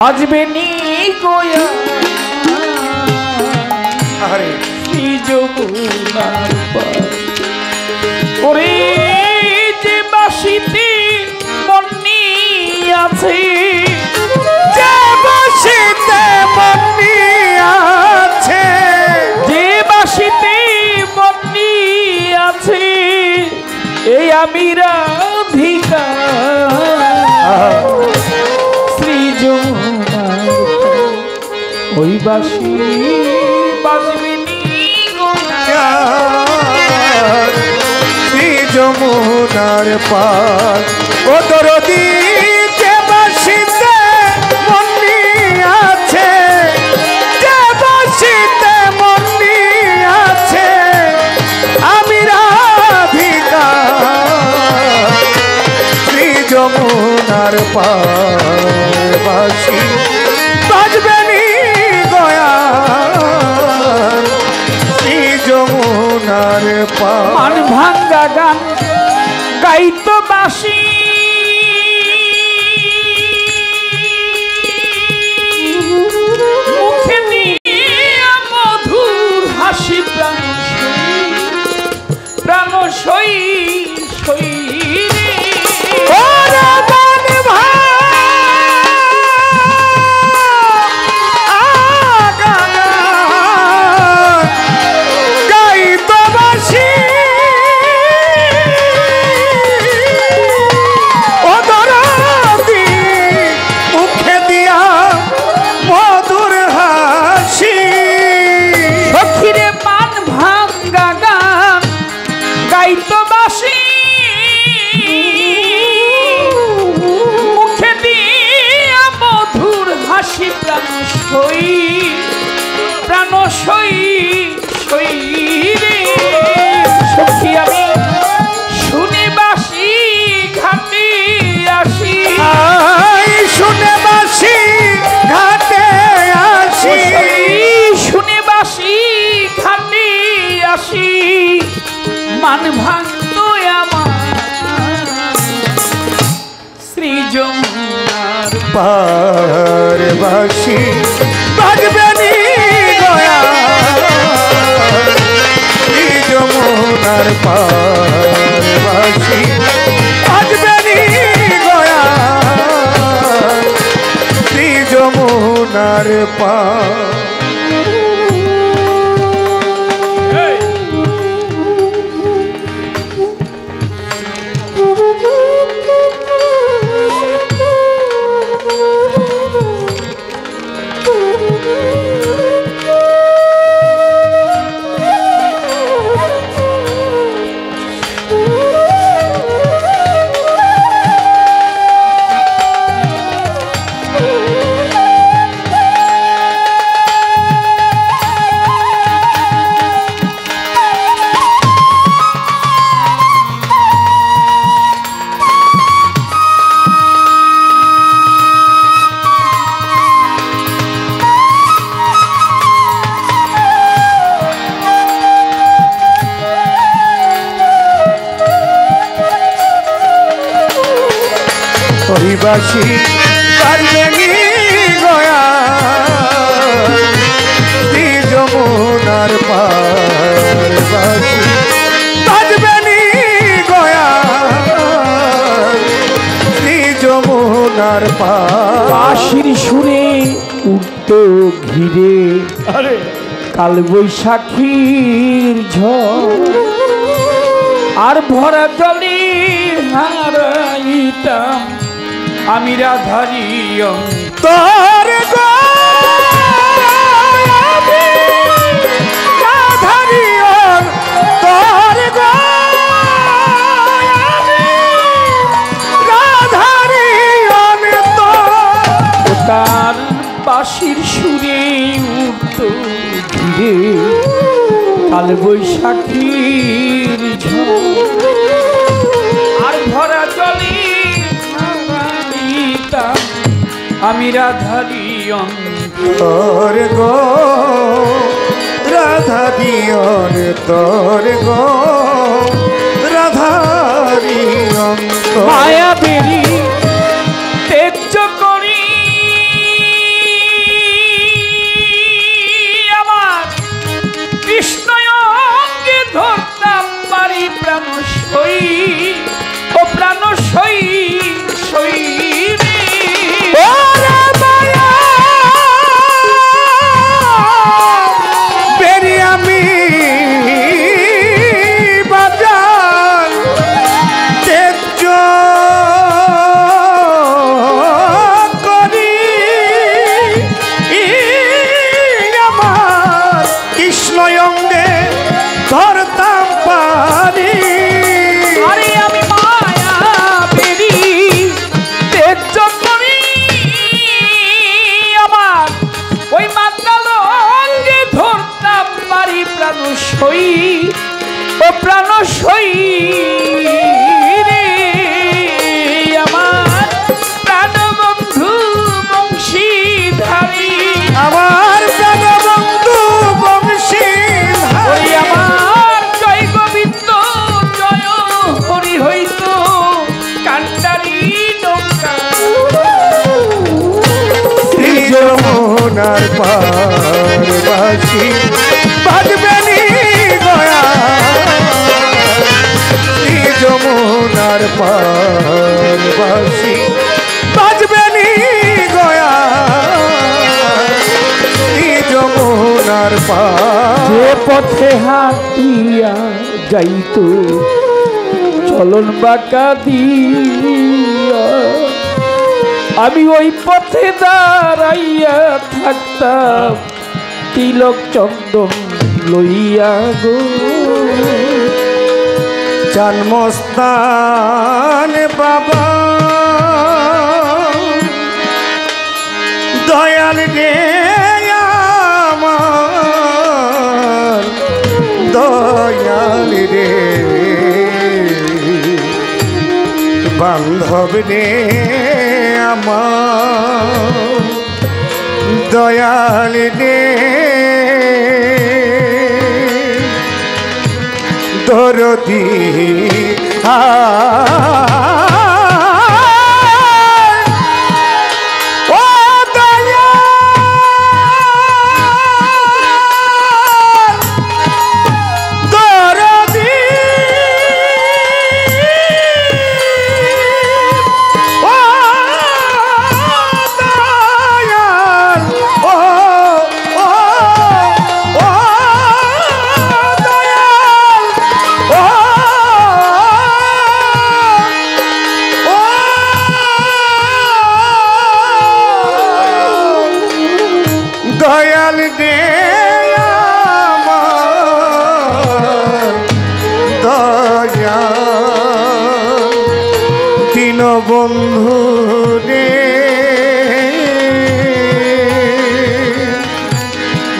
বাজবে নি গোয়া আরে নিজ গুনার পার ওরে যে বাসিতে মনি আছে যে বাসিতে মনি আছে যে বাসিতে মনি আছে এই আমি রাধিকা ওই বাসি বাজবে নি শ্রী যমুনার পার ও দরদি যে বাসিতে মনি আছে যে বাসিতে মনি আছে আমি রাধিকা শ্রী যমুনার পার বাসি বাজবে নি গয়া শ্রী যমুনার পার মান ভাঙ্গা গান গাইতো বাসি মুখে নিয়ে মধুর হাসি প্রাণ সই সই প্রাণ সই সই রে সখী আমি শুনে বাসি ঘাটে আসি শুনে বাসি ঘাটে আসি শুনে বাসি ঘাটে আসি মান ভাঙত আমার শ্রী যমুনার পার বাসি বাজবে নি গয়া শ্রী যমুনার পার বাসি বাজবে নি গয়া শ্রী যমুনার পার বাসি বাজবে নি গয়া শ্রী যমুনার পার বাসি বাজবে নি গয়া শ্রী যমুনার পার বাঁশির সুরে উঠত ঘিরে কাল বৈশাখীর ঝড় আর ভরা জলে হারাইতাম আমি রাধারি তোর গো রাধারি তোর গো রাধারি তার বাঁশির সুরে উঠত ঘিরে কাল বৈশাখীর ঝড় আর ভরা জলে আমি রাধারি তোর গো রাধারি তোর গো রাধারি মায়া বেরি তেজ করি সই ও প্রাণ সই রে আমার প্রাণ বন্ধু বংশীধারী আমার জগবন্ধু বংশী ওই আমার জয় গোবিন্দ জয় হরি হইত কান্ডারি নৌকা শ্রী যমুনার পারবাসী বাজবে নি গয়া শ্রী যমুনার পারবাসী বাজবে নি গয়া শ্রী যমুনার যে পথে হাঁটিয়া যাইত চলন বাঁকা দিয়া আমি ওই পথে দাঁড়াইয়া থাকতাম তিলক চন্দন লইয়া গো জন্মস্থান বাবা দয়াল রে আমার দয়াল রে বান্ধব রে আমার দয়াল রে দরদি ও দয়া দরদি ও দয়াল ও ও ও দয়াল ও দয়াল দে আমার দয়াল দীন বন্ধু রে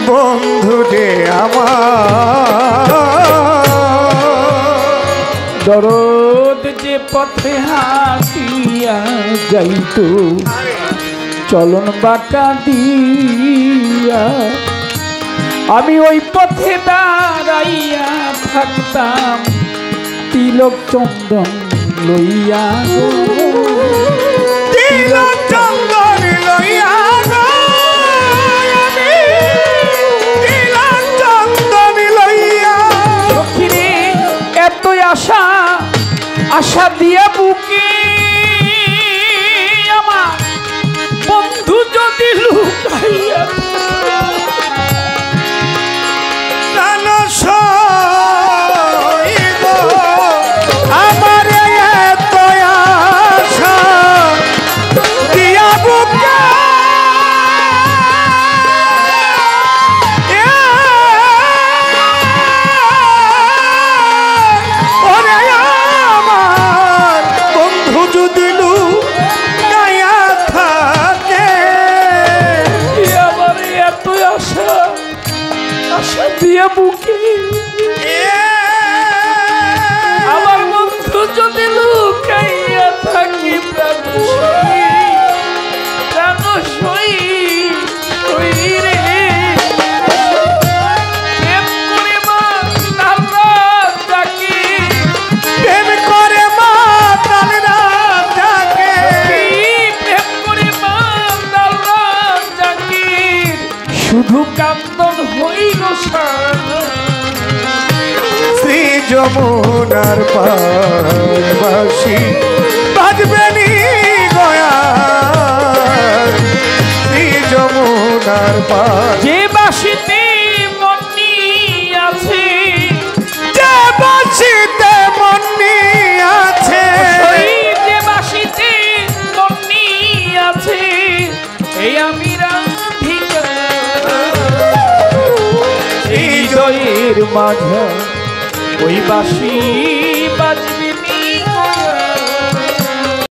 বন্ধু রে আমার দরদ যে পথে হাঁটিয়া যাইত চলন বাঁকা দিয়া আমি ওই পথে দাঁড়াইয়া থাকতাম তিলক চন্দন লইয়া গো তিলক চন্দন লইয়া গো আমি তিলক চন্দন লইয়া সখিরে এতই আশা আশা দিয়া বুকে আমার বন্ধু যদি লুকাইয়া প্রাণ সইব আমার এত আশা দিয়া বুকে ওরে আমার বন্ধু যদি লুকাইয়া থাকে আমার এত আশা আশা দিয়া বুকে আমার বন্ধু যদি লুকাইয়া থাকি প্রাণ সই সই রে প্রেম করে মা নাল্লা ডাকি প্রেম করে মা তাল রাজাকে প্রেম করে মা নাল্লা ডাকি শুধু কান্দন হইল শ্রী যমুনার পারবাসী বাজবে নি গয়া শ্রী যমুনার পার যে বাসিতে মনি আছে যে বাসিতে মনি আছে ওই যে বাসিতে মনি আছে এই আমি রাধিকা হৃদয়ের মাঝে ওই বাঁশি বাজবে